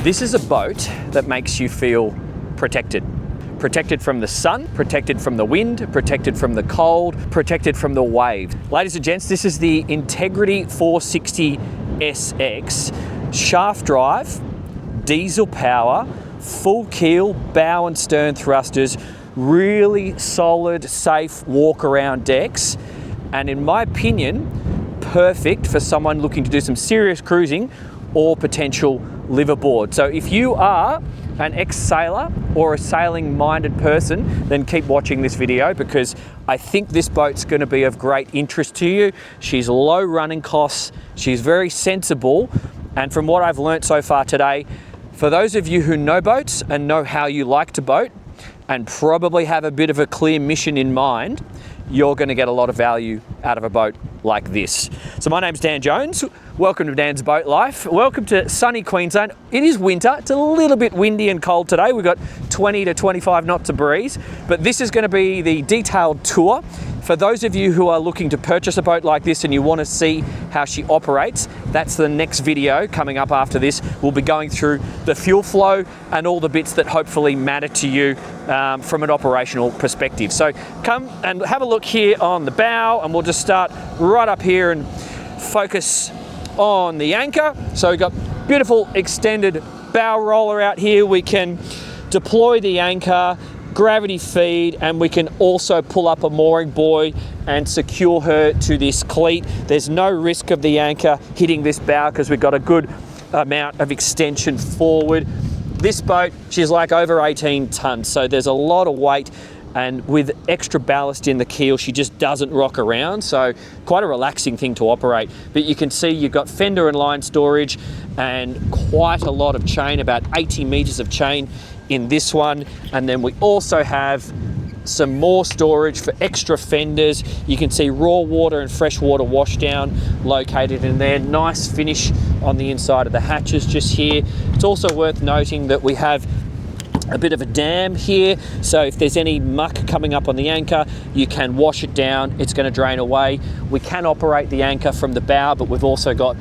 This is a boat that makes you feel protected. Protected from the sun, protected from the wind, protected from the cold, protected from the waves. Ladies and gents, this is the Integrity 460 SX, shaft drive, diesel power, full keel, bow and stern thrusters, really solid, safe walk around decks. And in my opinion, perfect for someone looking to do some serious cruising or potential liveaboard. So if you are an ex-sailor or a sailing-minded person, then keep watching this video because I think this boat's going to be of great interest to you. She's low running costs, she's very sensible, and from what I've learnt so far today, for those of you who know boats and know how you like to boat and probably have a bit of a clear mission in mind, you're going to get a lot of value out of a boat like this. So my name's Dan Jones. Welcome to Dan's Boat Life. Welcome to sunny Queensland. It is winter. It's a little bit windy and cold today. We've got 20 to 25 knots of breeze, but this is going to be the detailed tour. For those of you who are looking to purchase a boat like this and you want to see how she operates, that's the next video coming up after this. We'll be going through the fuel flow and all the bits that hopefully matter to you from an operational perspective. So come and have a look here on the bow, and we'll just start right up here and focus on the anchor. So we've got beautiful extended bow roller out here. We can deploy the anchor, gravity feed, and we can also pull up a mooring buoy and secure her to this cleat. There's no risk of the anchor hitting this bow because we've got a good amount of extension forward. This boat, she's like over 18 tons, so there's a lot of weight, and with extra ballast in the keel, she just doesn't rock around, so quite a relaxing thing to operate. But you can see you've got fender and line storage and quite a lot of chain, about 80 meters of chain in this one. And then we also have some more storage for extra fenders. You can see raw water and freshwater washdown located in there. Nice finish on the inside of the hatches just here. It's also worth noting that we have a bit of a dam here, so if there's any muck coming up on the anchor, you can wash it down. It's going to drain away. We can operate the anchor from the bow, but we've also got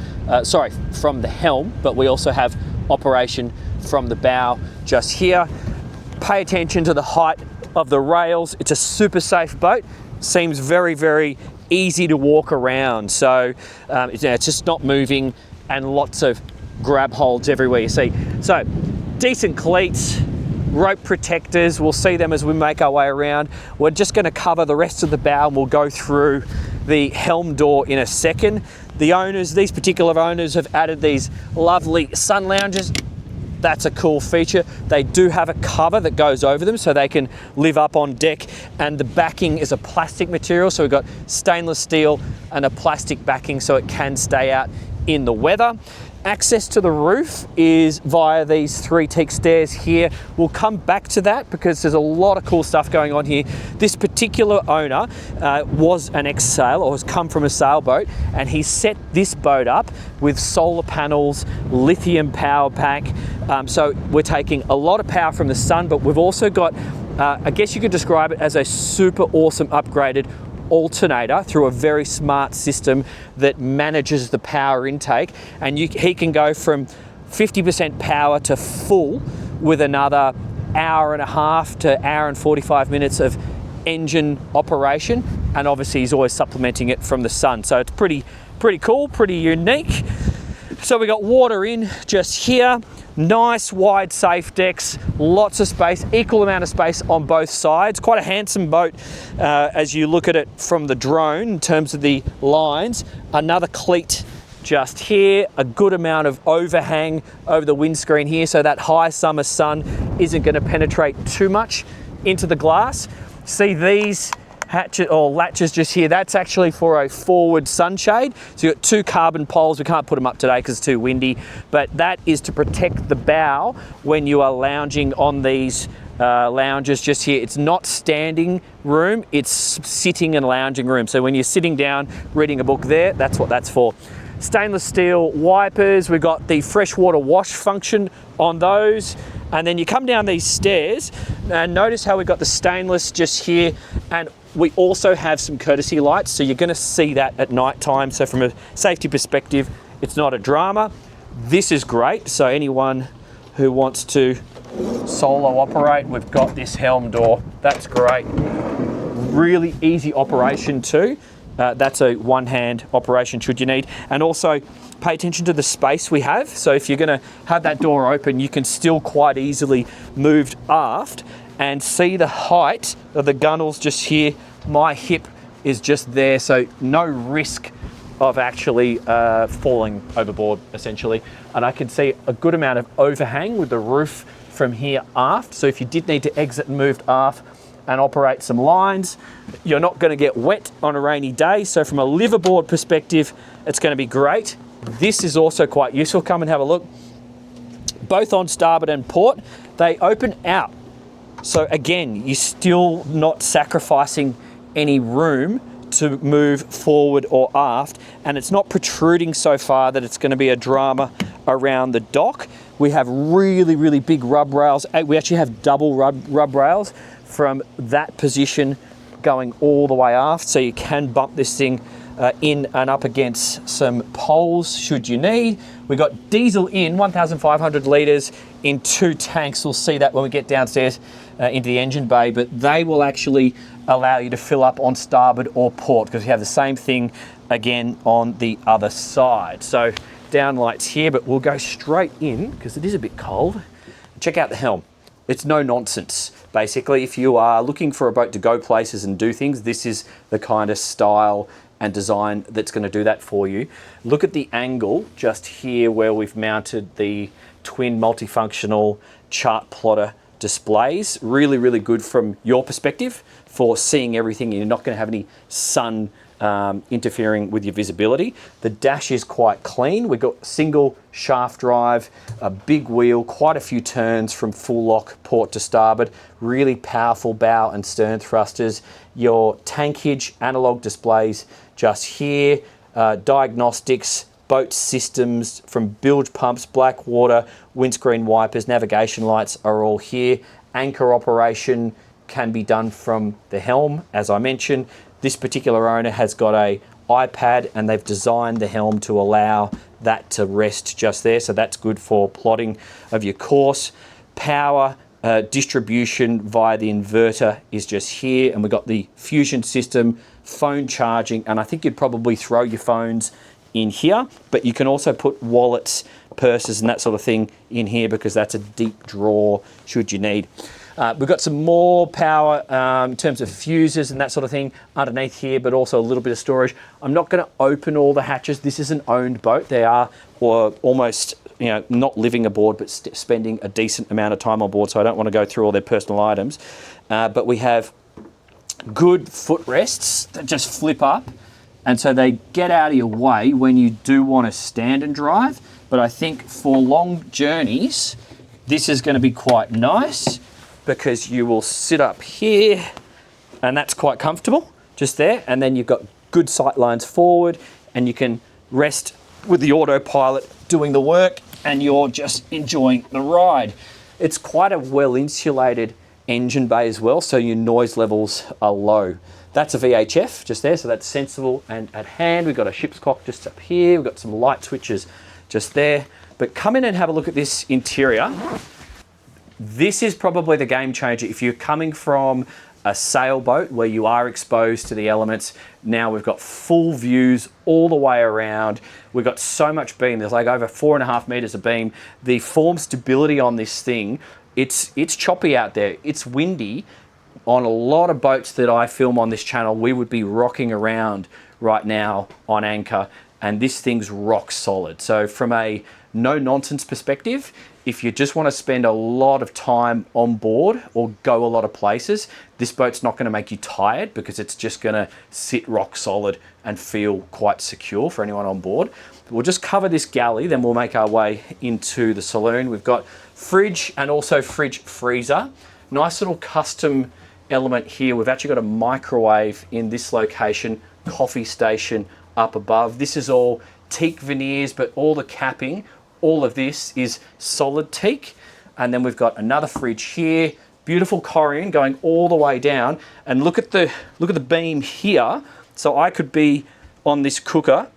from the helm, but we also have operation from the bow just here. Pay attention to the height of the rails. It's a super safe boat. Seems very, very easy to walk around. So it's just not moving, and lots of grab holds everywhere you see. So decent cleats, rope protectors. We'll see them as we make our way around. We're just going to cover the rest of the bow, and we'll go through the helm door in a second. The owners, these particular owners, have added these lovely sun lounges. That's a cool feature. They do have a cover that goes over them so they can live up on deck, and the backing is a plastic material, so we've got stainless steel and a plastic backing so it can stay out in the weather. Access to the roof is via these 3 teak stairs here. We'll come back to that because there's a lot of cool stuff going on here. This particular owner was an ex-sailor, or has come from a sailboat, and he set this boat up with solar panels, lithium power pack. So we're taking a lot of power from the sun, but we've also got, I guess you could describe it as a super awesome upgraded alternator through a very smart system that manages the power intake, and he can go from 50% power to full with another hour and a half to hour and 45 minutes of engine operation, and obviously he's always supplementing it from the sun. So it's pretty cool, pretty unique. So we got water in just here. Nice wide safe decks, lots of space, equal amount of space on both sides. Quite a handsome boat as you look at it from the drone in terms of the lines. Another cleat just here, a good amount of overhang over the windscreen here, so that high summer sun isn't going to penetrate too much into the glass. See these hatches or latches just here, that's actually for a forward sunshade. So you've got 2 carbon poles. We can't put them up today because it's too windy, but that is to protect the bow when you are lounging on these lounges just here. It's not standing room, it's sitting and lounging room. So when you're sitting down reading a book there, that's what that's for. Stainless steel wipers. We've got the freshwater wash function on those. And then you come down these stairs and notice how we've got the stainless just here, and we also have some courtesy lights, so you're going to see that at night time. So from a safety perspective, it's not a drama. This is great. So anyone who wants to solo operate, we've got this helm door. That's great. Really easy operation too. That's a one-hand operation should you need. And also pay attention to the space we have. So if you're going to have that door open, you can still quite easily move aft and see the height of the gunnels just here. My hip is just there, so no risk of actually falling overboard essentially. And I can see a good amount of overhang with the roof from here aft. So if you did need to exit and move aft and operate some lines, you're not going to get wet on a rainy day. So from a liveaboard perspective, it's going to be great. This is also quite useful. Come and have a look. Both on starboard and port, they open out. So again, you're still not sacrificing any room to move forward or aft, and it's not protruding so far that it's going to be a drama around the dock. We have really, really big rub rails. We actually have double rub rails from that position going all the way aft, so you can bump this thing in and up against some poles should you need. We got diesel in 1,500 litres in 2 tanks. We'll see that when we get downstairs into the engine bay, but they will actually allow you to fill up on starboard or port because we have the same thing again on the other side. So downlights here, but we'll go straight in because it is a bit cold. Check out the helm. It's no nonsense. Basically, if you are looking for a boat to go places and do things, this is the kind of style and design that's going to do that for you. Look at the angle just here where we've mounted the twin multifunctional chart plotter displays. Really, really good from your perspective for seeing everything. You're not going to have any sun interfering with your visibility. The dash is quite clean. We've got single shaft drive, a big wheel, quite a few turns from full lock port to starboard, really powerful bow and stern thrusters. Your tankage analog displays just here, diagnostics, boat systems from bilge pumps, black water, windscreen wipers, navigation lights are all here. Anchor operation can be done from the helm, as I mentioned. This particular owner has got a iPad and they've designed the helm to allow that to rest just there. So that's good for plotting of your course. Power distribution via the inverter is just here. And we've got the fusion system, phone charging, and I think you'd probably throw your phones in here, but you can also put wallets, purses and that sort of thing in here because that's a deep drawer should you need. We've got some more power in terms of fuses and that sort of thing underneath here, but also a little bit of storage. I'm not going to open all the hatches. This is an owned boat. They are almost, you know, not living aboard, but spending a decent amount of time on board, so I don't want to go through all their personal items. But we have good footrests that just flip up, and so they get out of your way when you do want to stand and drive. But I think for long journeys, this is going to be quite nice, because you will sit up here and that's quite comfortable just there, and then you've got good sight lines forward and you can rest with the autopilot doing the work and you're just enjoying the ride. It's quite a well insulated engine bay as well, so your noise levels are low. That's a VHF just there, so that's sensible and at hand. We've got a ship's clock just up here. We've got some light switches just there. But come in and have a look at this interior. This is probably the game changer if you're coming from a sailboat where you are exposed to the elements. Now we've got full views all the way around. We've got so much beam. There's like over 4.5 meters of beam. The form stability on this thing, it's choppy out there. It's windy. On a lot of boats that I film on this channel, we would be rocking around right now on anchor, and this thing's rock solid. So from a no nonsense perspective, if you just want to spend a lot of time on board or go a lot of places, this boat's not going to make you tired because it's just going to sit rock solid and feel quite secure for anyone on board. We'll just cover this galley, then we'll make our way into the saloon. We've got fridge and also fridge freezer. Nice little custom element here. We've actually got a microwave in this location, coffee station up above. This is all teak veneers, but all the capping, all of this is solid teak. And then we've got another fridge here, beautiful corian going all the way down. And look at the beam here. So I could be on this cooker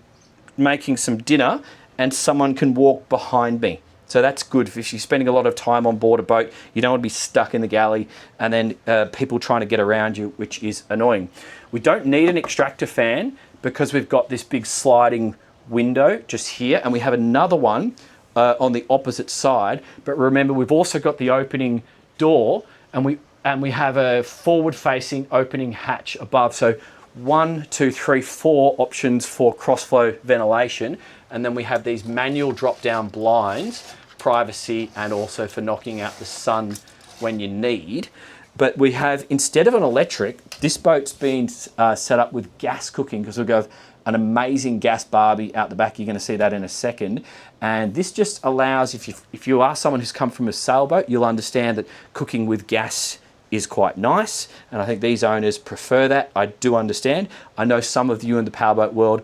making some dinner and someone can walk behind me. So that's good if you're spending a lot of time on board a boat. You don't want to be stuck in the galley and then people trying to get around you, which is annoying. We don't need an extractor fan because we've got this big sliding window just here, and we have another one on the opposite side. But remember, we've also got the opening door, and we have a forward-facing opening hatch above. So 1, 2, 3, 4 options for cross-flow ventilation, and then we have these manual drop-down blinds, privacy, and also for knocking out the sun when you need. But we have, instead of an electric, this boat's been set up with gas cooking, because we've got an amazing gas barbie out the back. You're going to see that in a second. And this just allows, if you are someone who's come from a sailboat, you'll understand that cooking with gas is quite nice. And I think these owners prefer that. I do understand. I know some of you in the powerboat world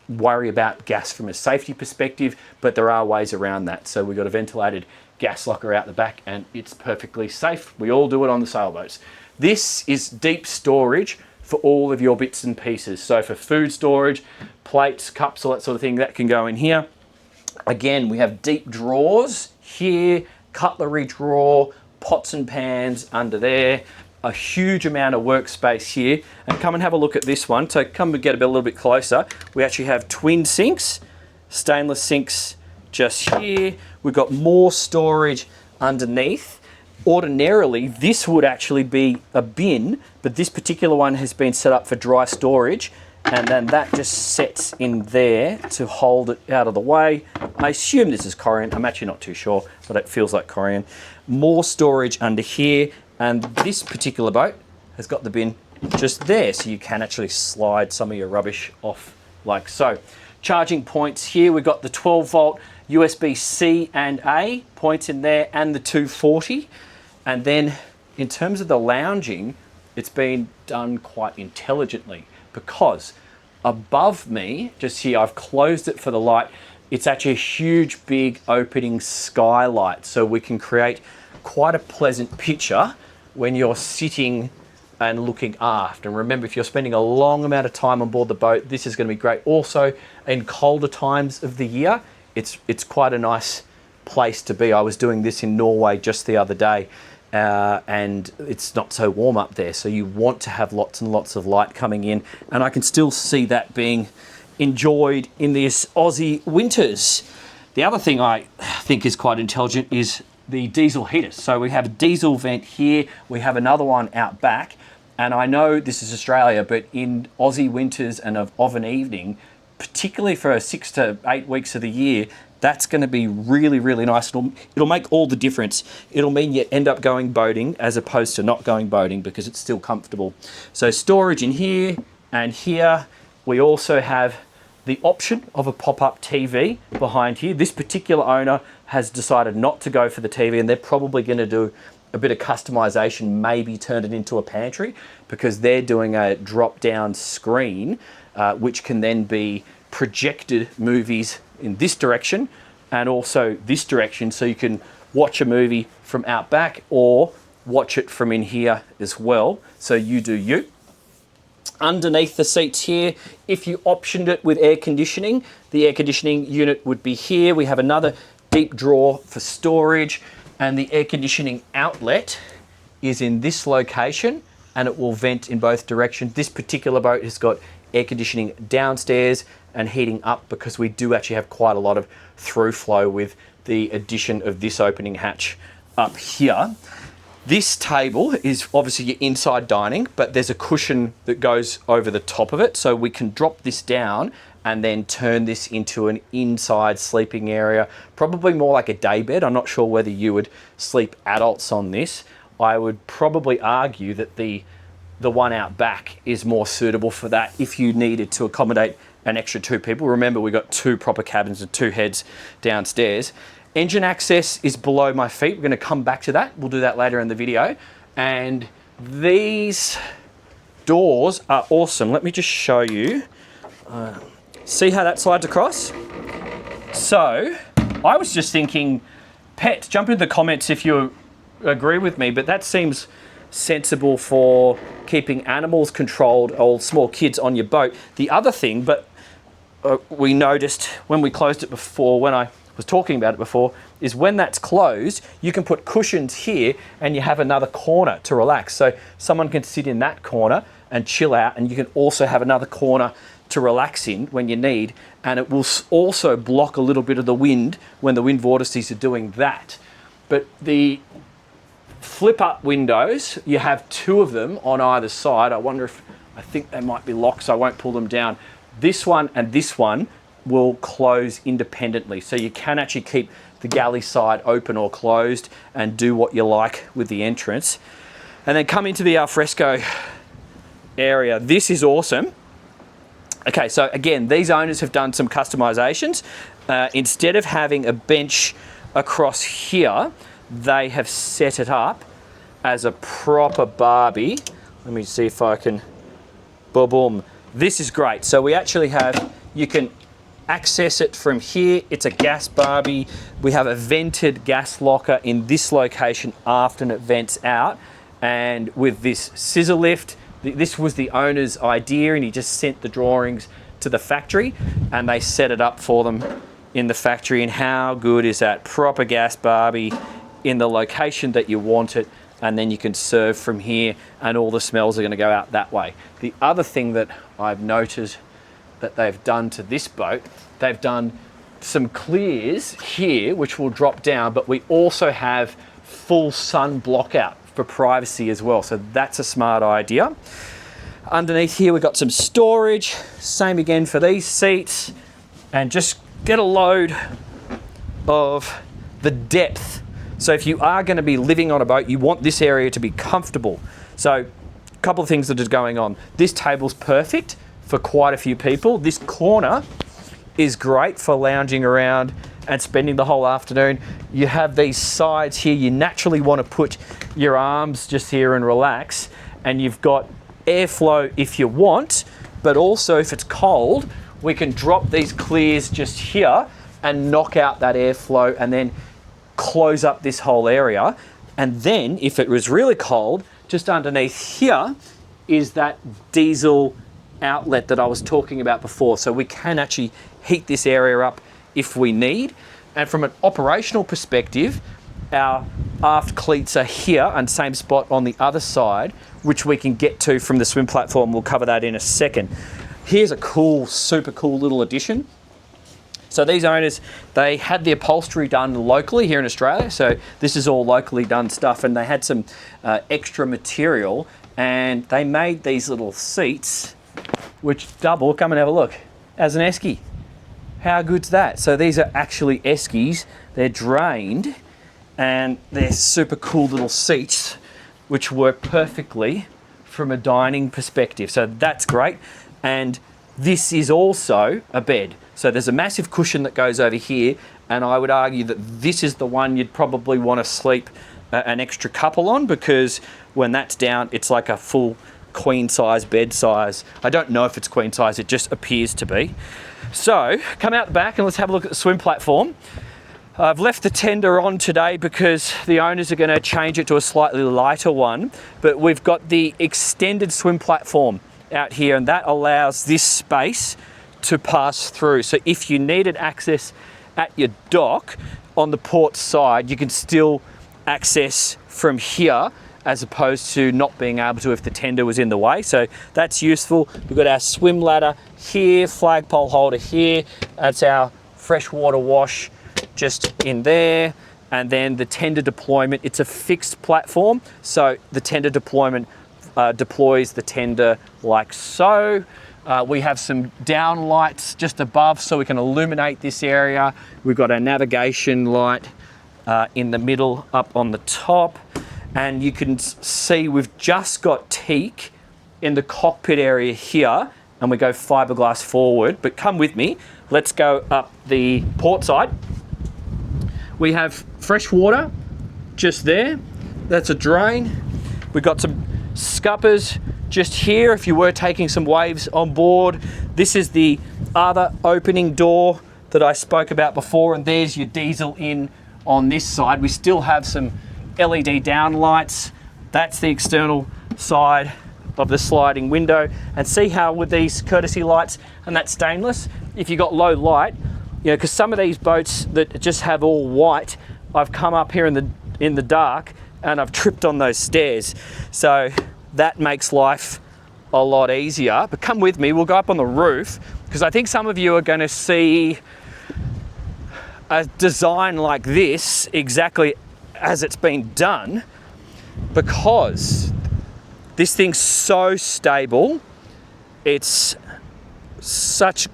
worry about gas from a safety perspective, but there are ways around that. So we've got a ventilated gas locker out the back, and it's perfectly safe. We all do it on the sailboats. This is deep storage for all of your bits and pieces. So for food storage, plates, cups, all that sort of thing, that can go in here. Again, we have deep drawers here, cutlery drawer, pots and pans under there, a huge amount of workspace here. And come and have a look at this one. So come and get a little bit closer. We actually have twin sinks, stainless sinks just here. We've got more storage underneath. Ordinarily, this would actually be a bin, but this particular one has been set up for dry storage, and then that just sets in there to hold it out of the way. I assume this is Corian. I'm actually not too sure, but it feels like Corian. More storage under here, and this particular boat has got the bin just there, so you can actually slide some of your rubbish off like so. Charging points here, we've got the 12-volt USB-C and A points in there, and the 240. And then in terms of the lounging, it's been done quite intelligently, because above me, just here, I've closed it for the light. It's actually a huge, big opening skylight. So we can create quite a pleasant picture when you're sitting and looking aft. And remember, if you're spending a long amount of time on board the boat, this is going to be great. Also, in colder times of the year, it's quite a nice place to be. I was doing this in Norway just the other day, and it's not so warm up there. So you want to have lots and lots of light coming in, and I can still see that being enjoyed in these Aussie winters. The other thing I think is quite intelligent is the diesel heater. So we have a diesel vent here. We have another one out back. And I know this is Australia, but in Aussie winters and of an evening, particularly for 6 to 8 weeks of the year, that's going to be really, really nice. It'll make all the difference. It'll mean you end up going boating as opposed to not going boating, because it's still comfortable. So storage in here and here. We also have the option of a pop-up TV behind here. This particular owner has decided not to go for the TV, and they're probably going to do a bit of customization, maybe turn it into a pantry, because they're doing a drop-down screen, which can then be projected movies in this direction and also this direction, so you can watch a movie from out back or watch it from in here as well. So you do you. Underneath the seats here, if you optioned it with air conditioning, the air conditioning unit would be here. We have another deep drawer for storage, and the air conditioning outlet is in this location, and it will vent in both directions. This particular boat has got air conditioning downstairs and heating up, because we do actually have quite a lot of through flow with the addition of this opening hatch up here. This table is obviously your inside dining, but there's a cushion that goes over the top of it, so we can drop this down and then turn this into an inside sleeping area, probably more like a day bed. I'm not sure whether you would sleep adults on this. I would probably argue that the one out back is more suitable for that if you needed to accommodate an extra 2 people. Remember, we've got 2 proper cabins and 2 heads downstairs. Engine access is below my feet. We're going to come back to that. We'll do that later in the video. And these doors are awesome. Let me just show you. See how that slides across? So I was just thinking, pet, jump into the comments if you agree with me, but that seems sensible for keeping animals controlled, or small kids on your boat. The other thing, but we noticed when we closed it before, when I was talking about it before, is when that's closed, you can put cushions here and you have another corner to relax. So someone can sit in that corner and chill out, and you can also have another corner to relax in when you need, and it will also block a little bit of the wind when the wind vortices are doing that. But the flip up windows, you have 2 of them on either side. I think they might be locked, so I won't pull them down. This one and this one will close independently, so you can actually keep the galley side open or closed and do what you like with the entrance. And then come into the alfresco area. This is awesome. Okay, so again, these owners have done some customizations. Instead of having a bench across here, they have set it up as a proper barbie. Let me see if I can, boom. This is great. So we actually have, you can access it from here. It's a gas barbie. We have a vented gas locker in this location after it vents out. And with this scissor lift, this was the owner's idea, and he just sent the drawings to the factory and they set it up for them in the factory. And how good is that? Proper gas barbie in the location that you want it, and then you can serve from here and all the smells are going to go out that way. The other thing that I've noted that they've done to this boat, they've done some clears here which will drop down, but we also have full sun block out for privacy as well, so that's a smart idea. Underneath here we've got some storage, same again for these seats, and just get a load of the depth. So if you are going to be living on a boat, you want this area to be comfortable. So a couple of things that is going on. This table's perfect for quite a few people. This corner is great for lounging around and spending the whole afternoon. You have these sides here. You naturally want to put your arms just here and relax, and you've got airflow if you want, but also if it's cold, we can drop these clears just here and knock out that airflow and then close up this whole area. And then if it was really cold, just underneath here is that diesel outlet that I was talking about before. So we can actually heat this area up if we need. And from an operational perspective, our aft cleats are here and same spot on the other side, which we can get to from the swim platform. We'll cover that in a second. Here's a cool, super cool little addition. So these owners, they had the upholstery done locally here in Australia. So this is all locally done stuff, and they had some extra material, and they made these little seats which double, come and have a look, as an esky. How good's that? So these are actually eskies. They're drained, and they're super cool little seats which work perfectly from a dining perspective. So that's great. And this is also a bed. So there's a massive cushion that goes over here, and I would argue that this is the one you'd probably want to sleep an extra couple on, because when that's down, it's like a full queen size bed size. I don't know if it's queen size, it just appears to be. So come out the back and let's have a look at the swim platform. I've left the tender on today because the owners are going to change it to a slightly lighter one, but we've got the extended swim platform out here, and that allows this space to pass through. So if you needed access at your dock on the port side, you can still access from here as opposed to not being able to if the tender was in the way. So that's useful. We've got our swim ladder here, flagpole holder here. That's our freshwater wash just in there. And then the tender deployment, it's a fixed platform. So the tender deployment deploys the tender like so. We have some down lights just above so we can illuminate this area. We've got our navigation light in the middle up on the top. And you can see we've just got teak in the cockpit area here, and we go fiberglass forward. But come with me, let's go up the port side. We have fresh water just there. That's a drain. We've got some scuppers just here if you were taking some waves on board. This is the other opening door that I spoke about before, and there's your diesel in on this side. We still have some LED down lights. That's the external side of the sliding window. And see how with these courtesy lights and that stainless, if you got low light, You know, because some of these boats that just have all white, I've come up here in the dark and I've tripped on those stairs. So that makes life a lot easier. But come with me, we'll go up on the roof, because I think some of you are going to see a design like this exactly as it's been done, because this thing's so stable. It's such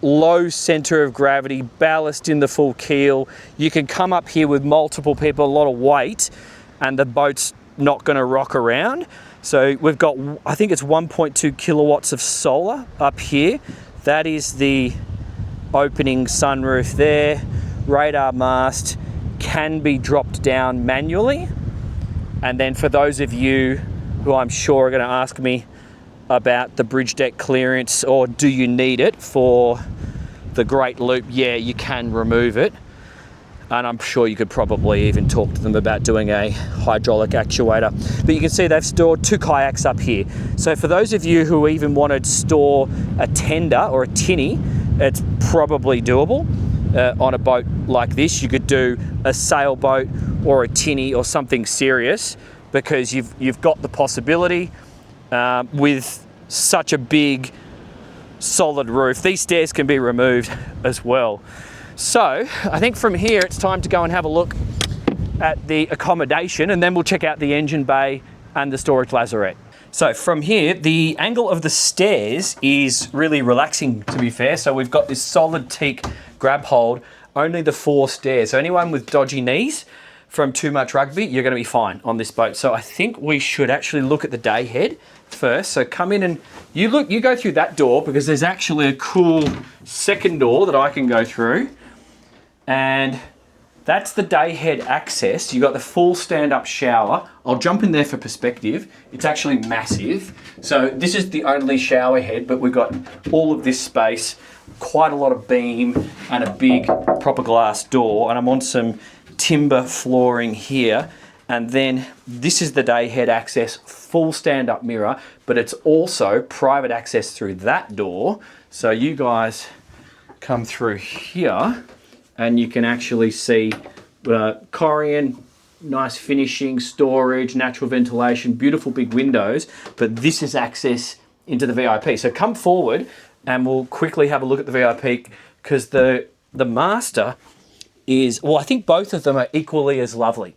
low center of gravity, ballast in the full keel. You can come up here with multiple people, a lot of weight, and the boat's not going to rock around. So we've got, I think it's 1.2 kilowatts of solar up here. That is the opening sunroof there. Radar mast can be dropped down manually. And then for those of you who I'm sure are going to ask me about the bridge deck clearance, or do you need it for the Great Loop? Yeah, you can remove it. And I'm sure you could probably even talk to them about doing a hydraulic actuator. But you can see they've stored 2 kayaks up here. So for those of you who even want to store a tender or a tinny, it's probably doable. On a boat like this, you could do a sailboat or a tinny or something serious, because you've got the possibility with such a big solid roof. These stairs can be removed as well. So I think from here it's time to go and have a look at the accommodation, and then we'll check out the engine bay and the storage lazarette. So from here, the angle of the stairs is really relaxing, to be fair. So we've got this solid teak grab hold, only the 4 stairs. So anyone with dodgy knees from too much rugby, you're going to be fine on this boat. So I think we should actually look at the day head first. So come in and you go through that door, because there's actually a cool second door that I can go through. And that's the day head access. You got the full stand-up shower. I'll jump in there for perspective. It's actually massive. So this is the only shower head, but we've got all of this space, quite a lot of beam, and a big proper glass door. And I'm on some timber flooring here. And then this is the day head access, full stand-up mirror, but it's also private access through that door. So you guys come through here, and you can actually see Corian, nice finishing, storage, natural ventilation, beautiful big windows, but this is access into the VIP. So come forward and we'll quickly have a look at the VIP, because the master is, well, I think both of them are equally as lovely,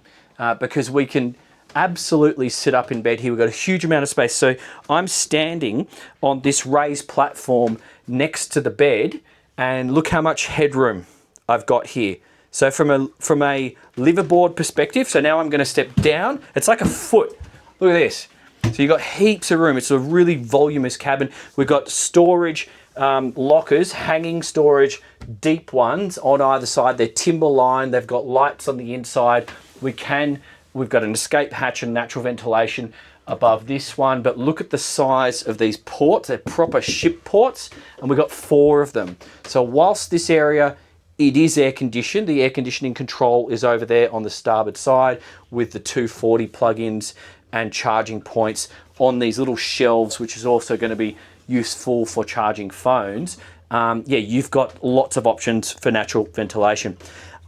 because we can absolutely sit up in bed here. We've got a huge amount of space. So I'm standing on this raised platform next to the bed, and look how much headroom I've got here. So from a liveaboard perspective, so now I'm going to step down. It's like a foot. Look at this. So you've got heaps of room. It's a really voluminous cabin. We've got storage lockers, hanging storage, deep ones on either side. They're timber lined. They've got lights on the inside. We've got an escape hatch and natural ventilation above this one. But look at the size of these ports. They're proper ship ports, and we've got 4 of them. So whilst this area, it is air conditioned, the air conditioning control is over there on the starboard side with the 240 plugins and charging points on these little shelves, which is also going to be useful for charging phones. Yeah, you've got lots of options for natural ventilation.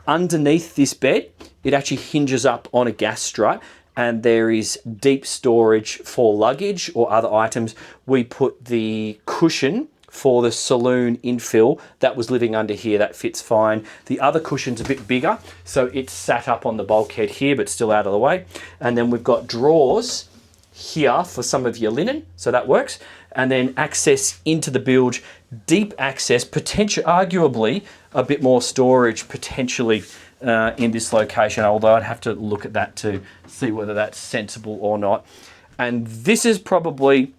Underneath this bed, it actually hinges up on a gas strut, and there is deep storage for luggage or other items. We put the cushion for the saloon infill that was living under here. That fits fine. The other cushion's a bit bigger, so it's sat up on the bulkhead here, but still out of the way. And then we've got drawers here for some of your linen, so that works. And then access into the bilge, deep access, potentially, arguably a bit more storage potentially in this location, although I'd have to look at that to see whether that's sensible or not. And this is probably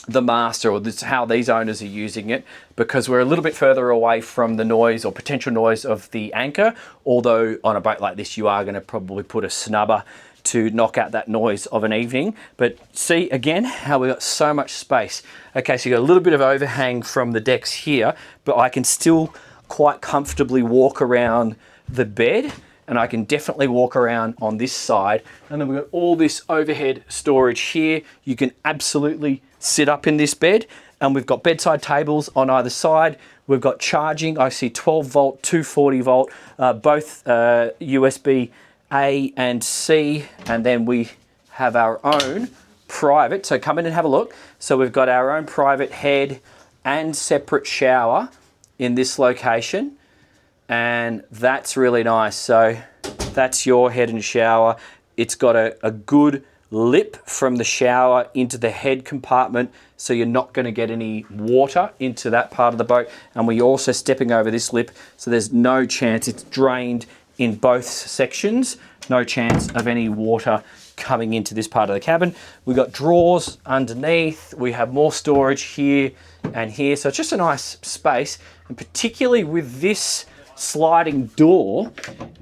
the master, or this is how these owners are using it, because we're a little bit further away from the noise or potential noise of the anchor, although on a boat like this you are going to probably put a snubber to knock out that noise of an evening. But see again how we got so much space. Okay, so you got a little bit of overhang from the decks here, but I can still quite comfortably walk around the bed, and I can definitely walk around on this side. And then we've got all this overhead storage here. You can absolutely sit up in this bed. And we've got bedside tables on either side. We've got charging. I see 12 volt, 240 volt, both USB A and C. And then we have our own private. So come in and have a look. So we've got our own private head and separate shower in this location. And that's really nice. So that's your head and shower. It's got a good lip from the shower into the head compartment, so you're not going to get any water into that part of the boat. And we're also stepping over this lip, so there's no chance it's drained in both sections. No chance of any water coming into this part of the cabin. We've got drawers underneath. We have more storage here and here. So it's just a nice space. And particularly with this sliding door,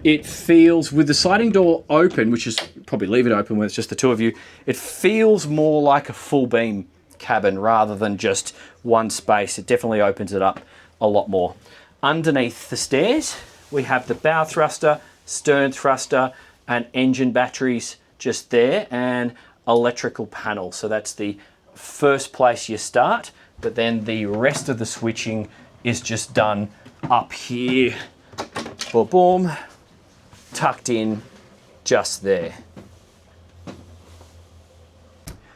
it feels, with the sliding door open, which is probably leave it open when it's just the two of you, it feels more like a full beam cabin rather than just one space. It definitely opens it up a lot more. Underneath the stairs, we have the bow thruster, stern thruster, and engine batteries just there, and electrical panel. So that's the first place you start, but then the rest of the switching is just done up here, boom, boom, tucked in just there.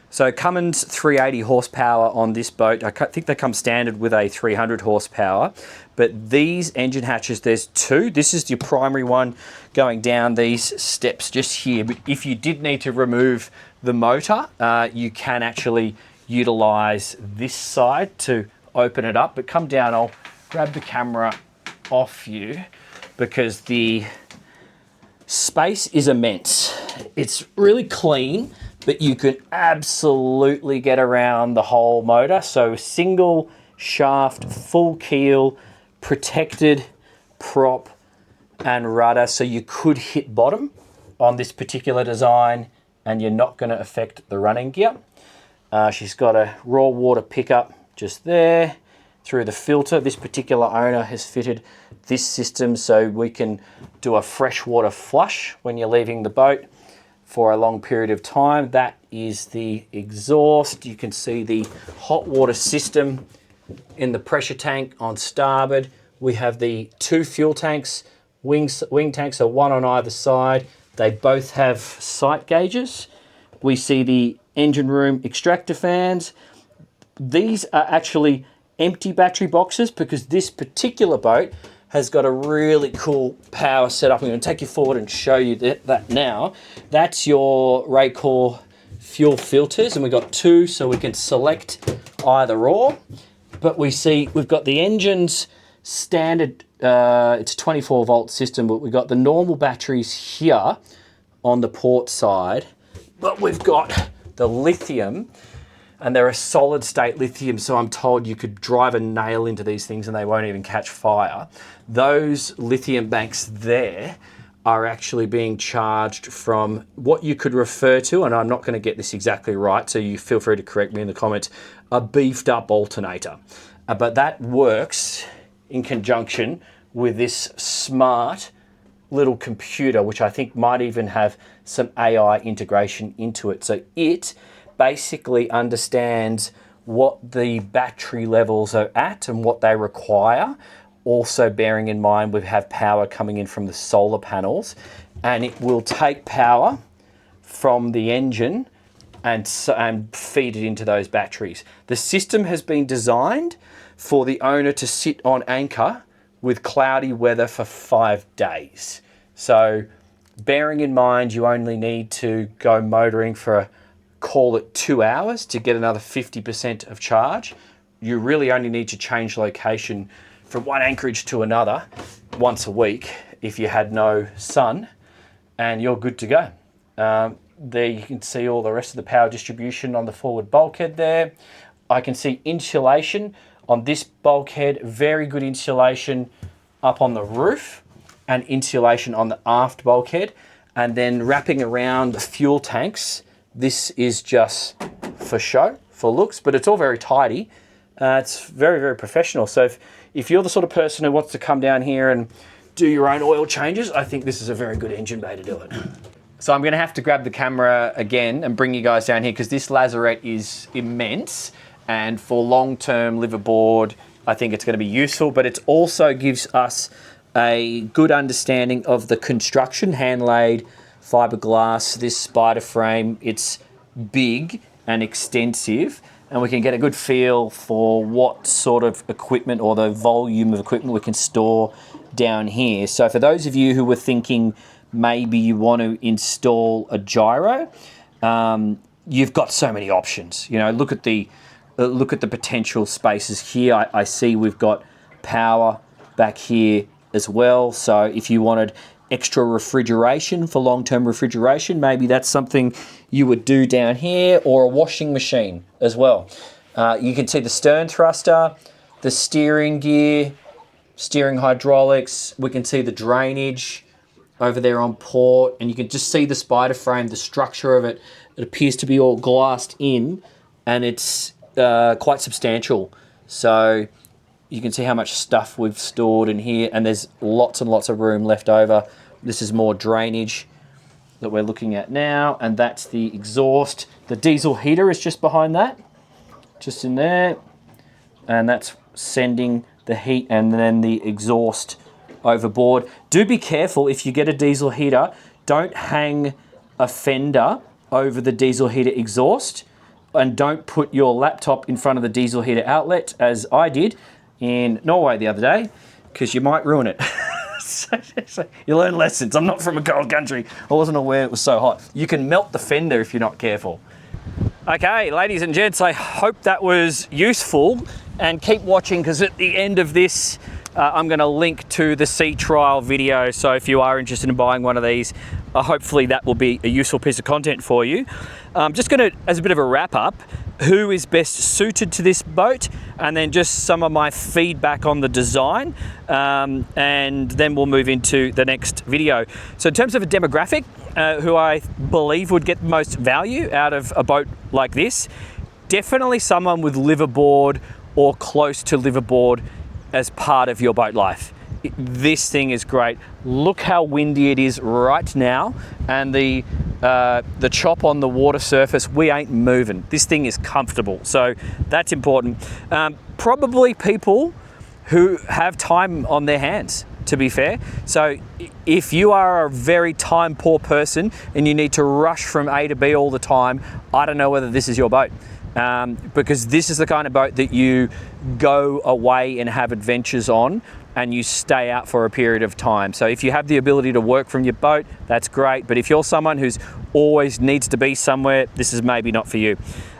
So Cummins 380 horsepower on this boat. I think they come standard with a 300 horsepower, but these engine hatches, there's two. This is your primary one going down these steps just here. But if you did need to remove the motor, you can actually utilize this side to open it up. But come down, I'll grab the camera off you because the space is immense. It's really clean, but you can absolutely get around the whole motor. So single shaft, full keel, protected prop and rudder. So you could hit bottom on this particular design and you're not going to affect the running gear. She's got a raw water pickup just there. Through the filter, this particular owner has fitted this system so we can do a freshwater flush when you're leaving the boat for a long period of time. That is the exhaust. You can see the hot water system in the pressure tank on starboard. We have the two fuel tanks, wing tanks, so one on either side. They both have sight gauges. We see the engine room extractor fans. These are actually empty battery boxes because this particular boat has got a really cool power setup. I'm going to take you forward and show you that now. That's your Raycor fuel filters, and we've got two, so we can select either or. But we see we've got the engine's standard, it's a 24 volt system, but we've got the normal batteries here on the port side, but we've got the lithium, and they're a solid state lithium, so I'm told you could drive a nail into these things and they won't even catch fire. Those lithium banks there are actually being charged from what you could refer to, and I'm not going to get this exactly right, so you feel free to correct me in the comments, a beefed up alternator. But that works in conjunction with this smart little computer, which I think might even have some AI integration into it. So it basically understands what the battery levels are at and what they require. Also bearing in mind we have power coming in from the solar panels, and it will take power from the engine and feed it into those batteries. The system has been designed for the owner to sit on anchor with cloudy weather for 5 days. So bearing in mind you only need to go motoring for call it 2 hours to get another 50% of charge. You really only need to change location from one anchorage to another once a week if you had no sun, and you're good to go. There you can see all the rest of the power distribution on the forward bulkhead there. I can see insulation on this bulkhead, very good insulation up on the roof and insulation on the aft bulkhead. And then wrapping around the fuel tanks, this is just for show, for looks, but it's all very tidy. It's very, very professional. So if you're the sort of person who wants to come down here and do your own oil changes, I think this is a very good engine bay to do it. So I'm gonna have to grab the camera again and bring you guys down here because this lazarette is immense. And for long-term liveaboard, I think it's going to be useful, but it also gives us a good understanding of the construction, hand-laid fiberglass, this spider frame. It's big and extensive, and we can get a good feel for what sort of equipment or the volume of equipment we can store down here. So for those of you who were thinking maybe you want to install a gyro, you've got so many options. You know, look at the potential spaces here. I see we've got power back here as well. So if you wanted extra refrigeration for long-term refrigeration, maybe that's something you would do down here, or a washing machine as well. You can see the stern thruster, the steering gear, steering hydraulics. We can see the drainage over there on port, and you can just see the spider frame, the structure of it. It appears to be all glassed in, and it's quite substantial. So you can see how much stuff we've stored in here, and there's lots and lots of room left over. This is more drainage that we're looking at now, and that's the exhaust. The diesel heater is just behind that, just in there, and that's sending the heat and then the exhaust overboard. Do be careful if you get a diesel heater. Don't hang a fender over the diesel heater exhaust, and don't put your laptop in front of the diesel heater outlet, as I did in Norway the other day, because you might ruin it. So you learn lessons. I'm not from a cold country. I wasn't aware it was so hot. You can melt the fender if you're not careful. Okay, ladies and gents, I hope that was useful, and keep watching, because at the end of this, I'm going to link to the sea trial video. So if you are interested in buying one of these, hopefully that will be a useful piece of content for you. Just going to, as a bit of a wrap up, who is best suited to this boat, and then just some of my feedback on the design, and then we'll move into the next video. So in terms of a demographic, who I believe would get the most value out of a boat like this, definitely someone with liveaboard or close to liveaboard as part of your boat life. This thing is great. Look how windy it is right now, and the chop on the water surface, we ain't moving. This thing is comfortable, so that's important. Probably people who have time on their hands, to be fair. So if you are a very time poor person and you need to rush from A to B all the time, I don't know whether this is your boat. Because this is the kind of boat that you go away and have adventures on, and you stay out for a period of time. So if you have the ability to work from your boat, that's great. But if you're someone who's always needs to be somewhere, this is maybe not for you.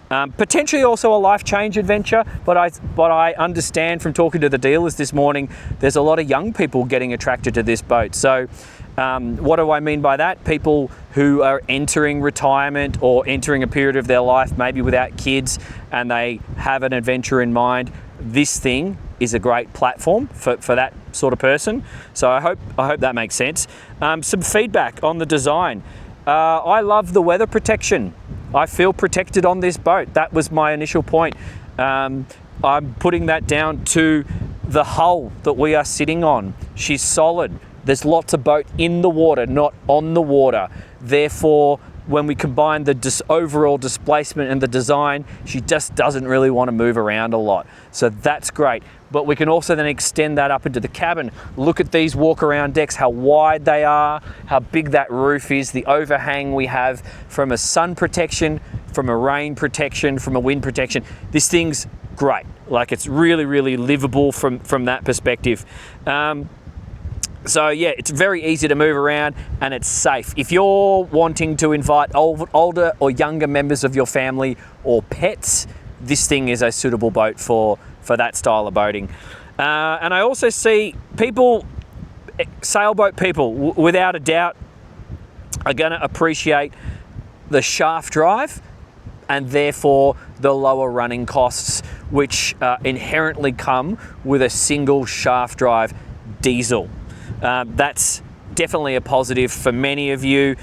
Potentially also a life change adventure, but I understand from talking to the dealers this morning, there's a lot of young people getting attracted to this boat. So what do I mean by that? People who are entering retirement or entering a period of their life, maybe without kids, and they have an adventure in mind. This thing is a great platform for that sort of person. So I hope that makes sense. Some feedback on the design. I love the weather protection. I feel protected on this boat. That was my initial point. I'm putting that down to the hull that we are sitting on. She's solid. There's lots of boat in the water, not on the water. Therefore, when we combine the overall displacement and the design, she just doesn't really want to move around a lot. So that's great. But we can also then extend that up into the cabin. Look at these walk-around decks, how wide they are, how big that roof is, the overhang we have from a sun protection, from a rain protection, from a wind protection. This thing's great. Like, it's really, really livable from that perspective. So yeah, it's very easy to move around, and it's safe. If you're wanting to invite older or younger members of your family or pets, this thing is a suitable boat for that style of boating. And I also see people, sailboat people, without a doubt, are going to appreciate the shaft drive, and therefore the lower running costs, which inherently come with a single shaft drive diesel. That's definitely a positive for many of you.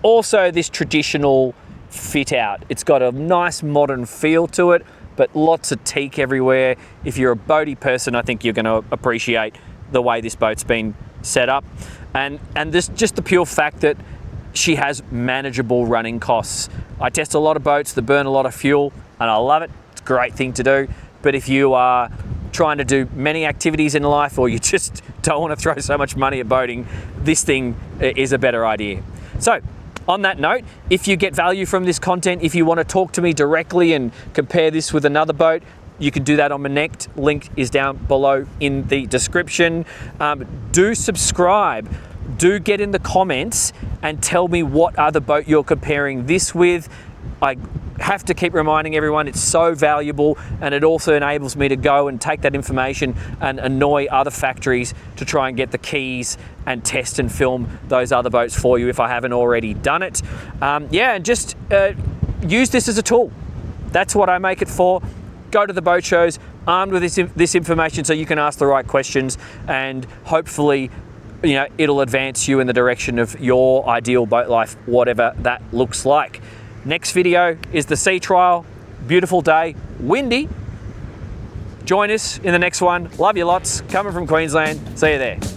Also, this traditional fit out. It's got a nice modern feel to it, but lots of teak everywhere. If you're a boaty person, I think you're going to appreciate the way this boat's been set up. And this, just the pure fact that she has manageable running costs. I test a lot of boats that burn a lot of fuel, and I love it. It's great thing to do. But if you are trying to do many activities in life, or you just don't want to throw so much money at boating, this thing is a better idea. So on that note, if you get value from this content, if you want to talk to me directly and compare this with another boat, you can do that on my Connect. Link is down below in the description. Do subscribe. Do get in the comments and tell me what other boat you're comparing this with. I have to keep reminding everyone it's so valuable, and it also enables me to go and take that information and annoy other factories to try and get the keys and test and film those other boats for you if I haven't already done it. Yeah, and just use this as a tool. That's what I make it for. Go to the boat shows armed with this information so you can ask the right questions, and hopefully, you know, it'll advance you in the direction of your ideal boat life, whatever that looks like. Next video is the sea trial. Beautiful day, windy. Join us in the next one. Love you lots. Coming from Queensland. See you there.